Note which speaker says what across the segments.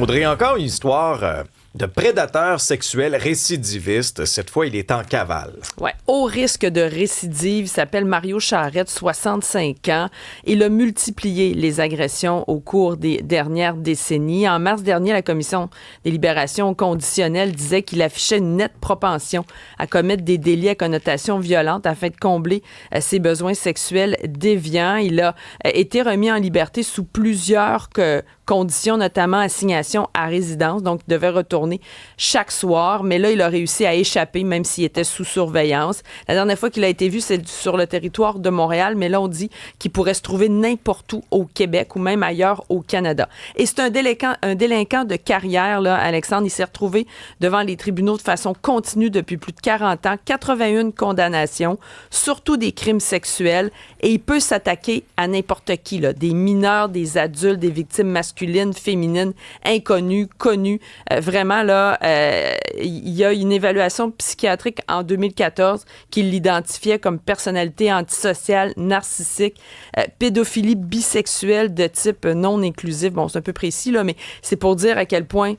Speaker 1: Audrey, encore une histoire de prédateur sexuel récidiviste. Cette fois, il est en cavale.
Speaker 2: Ouais, au risque de récidive, il s'appelle Mario Charette, 65 ans. Il a multiplié les agressions au cours des dernières décennies. En mars dernier, la Commission des libérations conditionnelles disait qu'il affichait une nette propension à commettre des délits à connotation violente afin de combler ses besoins sexuels déviants. Il a été remis en liberté sous plusieurs conditions, notamment assignation à résidence. Donc, il devait retourner chaque soir. Mais là, il a réussi à échapper, même s'il était sous surveillance. La dernière fois qu'il a été vu, c'est sur le territoire de Montréal. Mais là, on dit qu'il pourrait se trouver n'importe où au Québec ou même ailleurs au Canada. Et c'est un délinquant de carrière, là, Alexandre. Il s'est retrouvé devant les tribunaux de façon continue depuis plus de 40 ans. 81 condamnations, surtout des crimes sexuels. Et il peut s'attaquer à n'importe qui, là, des mineurs, des adultes, des victimes masculines, féminines, inconnues, connues. Vraiment, là, il y a une évaluation psychiatrique en 2014 qui l'identifiait comme personnalité antisociale, narcissique, pédophilie bisexuelle de type non inclusif. Bon, c'est un peu précis, là, mais c'est pour dire à quel point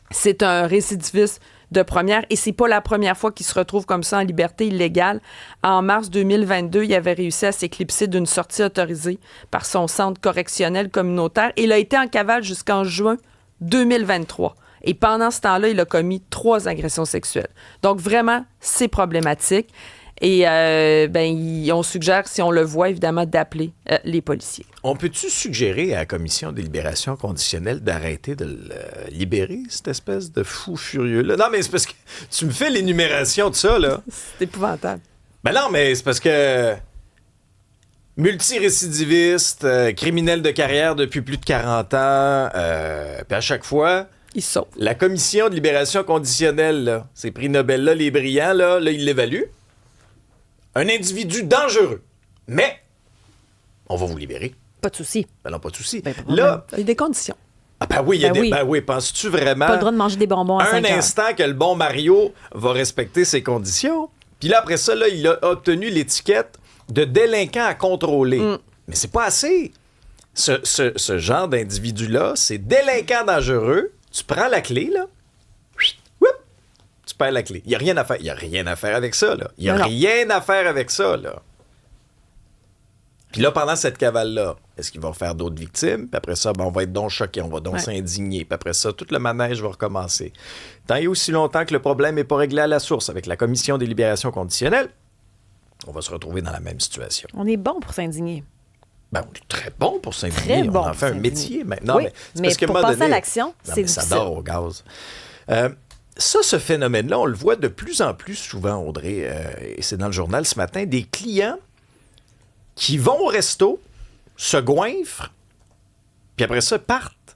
Speaker 2: c'est un récidiviste de première, et c'est pas la première fois qu'il se retrouve comme ça en liberté illégale. En mars 2022, il avait réussi à s'éclipser d'une sortie autorisée par son centre correctionnel communautaire. Il a été en cavale jusqu'en juin 2023. Et pendant ce temps-là, il a commis 3 agressions sexuelles. Donc vraiment, c'est problématique. Et on suggère, si on le voit, évidemment, d'appeler les policiers.
Speaker 1: On peut-tu suggérer à la Commission des libérations conditionnelles d'arrêter de le libérer, cette espèce de fou furieux-là? Non, mais c'est parce que tu me fais l'énumération de ça, là.
Speaker 2: C'est épouvantable.
Speaker 1: Ben non, mais c'est parce que multirécidiviste, criminel de carrière depuis plus de 40 ans, puis à chaque fois...
Speaker 2: Il saute.
Speaker 1: La Commission de libération conditionnelle, là, ces prix Nobel-là, les brillants, là, il l'évalue. Un individu dangereux. Mais, on va vous libérer.
Speaker 3: Pas de souci.
Speaker 1: Ben non, pas de souci.
Speaker 2: Là, il y a des conditions.
Speaker 1: Ah ben oui, il y a des... Ben oui, penses-tu vraiment...
Speaker 3: Pas le droit de manger des bonbons à 5 heures.
Speaker 1: Un instant que le bon Mario va respecter ses conditions. Puis là, après ça, là, il a obtenu l'étiquette de délinquant à contrôler. Mais c'est pas assez. Ce genre d'individu-là, c'est délinquant dangereux. Tu prends la clé, là. Tu perds la clé. Il n'y a rien à faire. Il n'y a rien à faire avec ça, là. Il n'y a rien à faire avec ça, là. Puis là, pendant cette cavale-là, est-ce qu'ils vont faire d'autres victimes? Puis après ça, on va être donc choqués, on va donc s'indigner. Puis après ça, tout le manège va recommencer. Tant et aussi longtemps que le problème n'est pas réglé à la source avec la Commission des libérations conditionnelles, on va se retrouver dans la même situation.
Speaker 3: On est bon pour s'indigner.
Speaker 1: Ben, on est très bon pour s'indigner.
Speaker 3: Très bon
Speaker 1: on en fait un métier maintenant.
Speaker 3: Oui, mais parce que pour passer à l'action, c'est difficile.
Speaker 1: Ça dort au gaz. Ce phénomène-là, on le voit de plus en plus souvent, Audrey, et c'est dans le journal ce matin, des clients qui vont au resto, se goinfrent, puis après ça, partent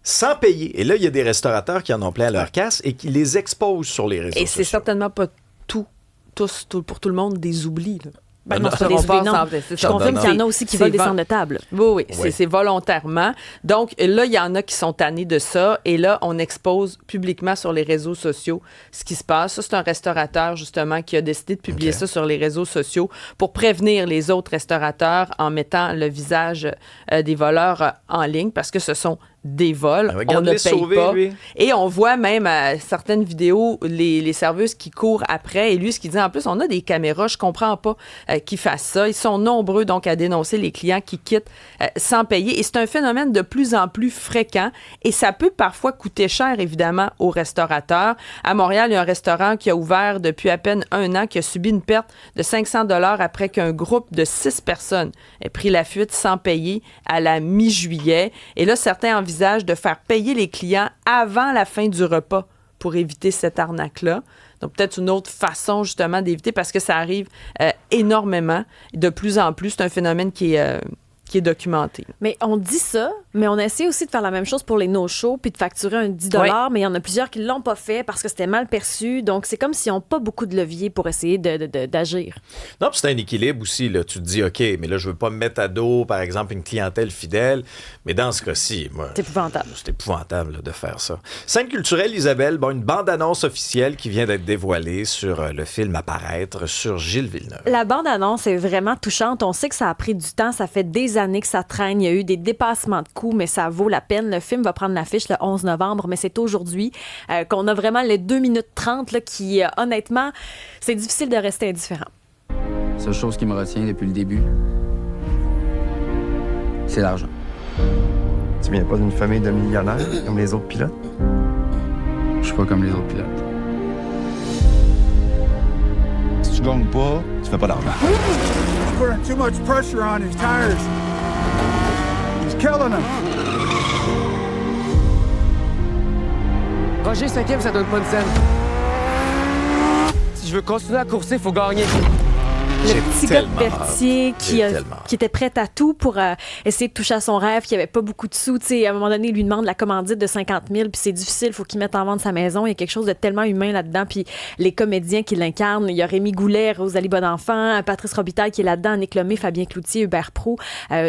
Speaker 1: sans payer. Et là, il y a des restaurateurs qui en ont plein à leur casse et qui les exposent sur les réseaux sociaux.
Speaker 2: Et c'est certainement pas pour tout le monde des oublis, là.
Speaker 3: Ben non, c'est des oublis, non. Je confirme qu'il y en a aussi qui veulent descendre de table.
Speaker 2: Oui. C'est volontairement. Donc, là, il y en a qui sont tannés de ça. Et là, on expose publiquement sur les réseaux sociaux ce qui se passe. Ça, c'est un restaurateur, justement, qui a décidé de publier ça sur les réseaux sociaux pour prévenir les autres restaurateurs en mettant le visage des voleurs en ligne, parce que ce sont des vols, on ne paye pas. Lui. Et on voit même à certaines vidéos les serveuses qui courent après. Et lui, ce qu'il dit, en plus, on a des caméras, je comprends pas qu'ils fassent ça. Ils sont nombreux, donc, à dénoncer les clients qui quittent sans payer. Et c'est un phénomène de plus en plus fréquent. Et ça peut parfois coûter cher, évidemment, aux restaurateurs. À Montréal, il y a un restaurant qui a ouvert depuis à peine 1 an, qui a subi une perte de 500 $ après qu'un groupe de 6 personnes ait pris la fuite sans payer à la mi-juillet. Et là, certains envisagent de faire payer les clients avant la fin du repas pour éviter cette arnaque-là. Donc, peut-être une autre façon, justement, d'éviter, parce que ça arrive énormément, de plus en plus. C'est un phénomène qui est documenté.
Speaker 3: Mais on dit ça, mais on essaie aussi de faire la même chose pour les no-shows puis de facturer un 10 $, mais il y en a plusieurs qui ne l'ont pas fait parce que c'était mal perçu. Donc, c'est comme s'ils n'ont pas beaucoup de levier pour essayer d'agir.
Speaker 1: Non, puis c'est un équilibre aussi. Là. Tu te dis, OK, mais là, je veux pas me mettre à dos, par exemple, une clientèle fidèle. Mais dans ce cas-ci, moi...
Speaker 3: C'est épouvantable.
Speaker 1: C'est épouvantable là, de faire ça. Scène culturelle, Isabelle, une bande-annonce officielle qui vient d'être dévoilée sur le film à paraître sur Gilles Villeneuve.
Speaker 3: La bande-annonce est vraiment touchante. On sait que ça a pris du temps. Ça fait des années que ça traîne. Il y a eu des dépassements de coûts, mais ça vaut la peine. Le film va prendre l'affiche le 11 novembre, mais c'est aujourd'hui qu'on a vraiment les 2 minutes 30 là, qui, honnêtement, c'est difficile de rester indifférent.
Speaker 4: La seule chose qui me retient depuis le début, c'est l'argent.
Speaker 5: Tu viens pas d'une famille de millionnaires comme les autres pilotes?
Speaker 4: Je suis pas comme les autres pilotes.
Speaker 5: Si tu gagnes pas, tu fais pas d'argent.
Speaker 6: He's putting too much pressure on his tires. He's killing him.
Speaker 7: Roger 5e, ça donne pas une scène. Si je veux continuer à courser, il faut gagner.
Speaker 3: Le petit gars de Berthier qui était prêt à tout pour essayer de toucher à son rêve, qui avait pas beaucoup de sous. T'sais, à un moment donné, il lui demande la commandite de 50 000, puis c'est difficile, il faut qu'il mette en vente sa maison. Il y a quelque chose de tellement humain là-dedans. Puis les comédiens qui l'incarnent, il y a Rémi Goulet, Rosalie Bonenfant, Patrice Robitaille qui est là-dedans, Annick Lemay, Fabien Cloutier, Hubert Proulx.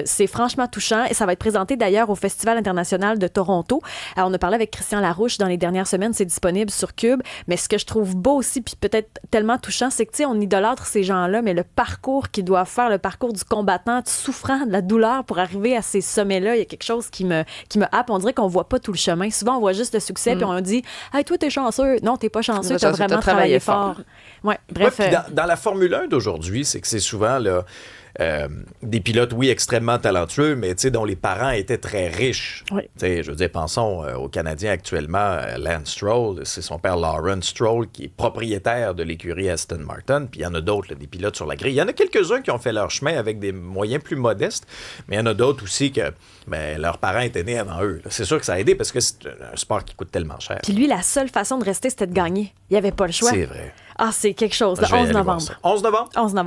Speaker 3: C'est franchement touchant et ça va être présenté d'ailleurs au Festival international de Toronto. On a parlé avec Christian Larouche dans les dernières semaines, c'est disponible sur Cube. Mais ce que je trouve beau aussi, puis peut-être tellement touchant, c'est que, tu sais, on idolâtre ces gens-là, mais le parcours qu'ils doivent faire, le parcours du combattant, souffrant de la douleur pour arriver à ces sommets-là, il y a quelque chose qui me happe. On dirait qu'on voit pas tout le chemin. Souvent, on voit juste le succès, puis on dit « Hey, toi, t'es chanceux. » Non, t'es pas chanceux, t'as vraiment travaillé fort. Ouais, bref.
Speaker 1: Ouais, dans la Formule 1 d'aujourd'hui, c'est que c'est souvent là, des pilotes, oui, extrêmement talentueux, mais dont les parents étaient très riches.
Speaker 3: Oui.
Speaker 1: Je veux dire, pensons aux Canadiens actuellement, Lance Stroll, c'est son père Lawrence Stroll qui est propriétaire de l'écurie Aston Martin, puis il y en a d'autres, là, des pilotes sur la grille. Il y en a quelques-uns qui ont fait leur chemin avec des moyens plus modestes, mais il y en a d'autres aussi que leurs parents étaient nés avant eux. C'est sûr que ça a aidé parce que c'est un sport qui coûte tellement cher.
Speaker 3: Puis lui, la seule façon de rester, c'était de gagner. Il n'y avait pas le choix.
Speaker 1: C'est vrai.
Speaker 3: Ah, c'est quelque chose. Le 11 novembre.
Speaker 1: 11 novembre?
Speaker 3: 11 novembre.